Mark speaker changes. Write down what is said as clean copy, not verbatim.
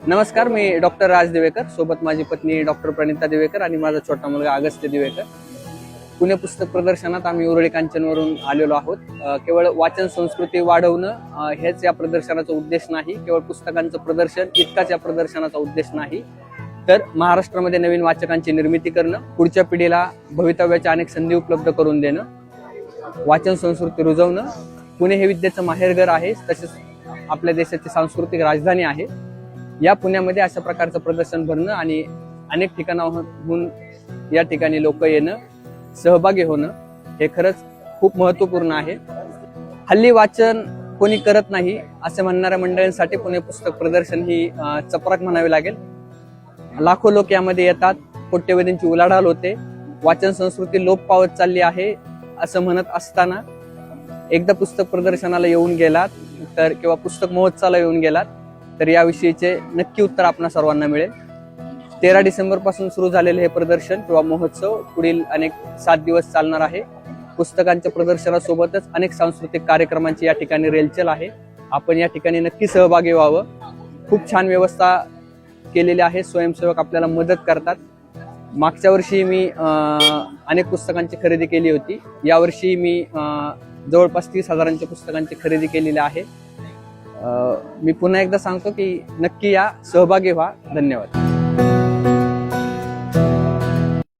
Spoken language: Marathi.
Speaker 1: नमस्कार, मी डॉक्टर राज दिवेकर, सोबत माझी पत्नी डॉक्टर प्रणिता दिवेकर आणि माझा छोटा मुलगा अगस्त्य दिवेकर. पुणे पुस्तक प्रदर्शनात आम्ही उरळी कांचनवरून आलेलो आहोत. केवळ वाचन संस्कृती वाढवणं हेच या प्रदर्शनाचा उद्देश नाही. केवळ पुस्तकांचं प्रदर्शन इतकाच या प्रदर्शनाचा उद्देश नाही, तर महाराष्ट्रामध्ये नवीन वाचकांची निर्मिती करणं, पुढच्या पिढीला भवितव्याच्या अनेक संधी उपलब्ध करून देणं, वाचन संस्कृती रुजवणं. पुणे हे विद्येचं माहेरघर आहे, तसेच आपल्या देशाची सांस्कृतिक राजधानी आहे. या पुण्यामध्ये अशा प्रकारचं प्रदर्शन भरणं आणि अनेक ठिकाणाहून या ठिकाणी लोक येणं, सहभागी होणं हे खरंच खूप महत्त्वपूर्ण आहे. हल्ली वाचन कोणी करत नाही असे म्हणणाऱ्या मंडळींसाठी पुणे पुस्तक प्रदर्शन ही चपराक म्हणावी लागेल. लाखो लोक यामध्ये येतात, कोट्यवधींची उलाढाल होते. वाचन संस्कृती लोप पावत चालली आहे असं म्हणत असताना एकदा पुस्तक प्रदर्शनाला येऊन गेलात तर किंवा पुस्तक महोत्सवाला येऊन गेलात तर याविषयीचे नक्की उत्तर आपणा सर्वांना मिळेल. 13 डिसेंबर पासून सुरू झालेले हे प्रदर्शन किंवा महोत्सव पुढील अनेक 7 दिवस चालणार आहे. पुस्तकांच्या प्रदर्शनासोबतच अनेक सांस्कृतिक कार्यक्रमांची या ठिकाणी रेलचेल आहे. आपण या ठिकाणी नक्की सहभागी व्हावं. खूप छान व्यवस्था केलेली आहे, स्वयंसेवक आपल्याला मदत करतात. मागच्या वर्षी मी अनेक पुस्तकांची खरेदी केली होती. यावर्षी मी जवळपास 30,000 पुस्तकांची खरेदी केलेली आहे. मी पुन्हा एकदा सांगतो की नक्की या, सहभागी व्हा. धन्यवाद.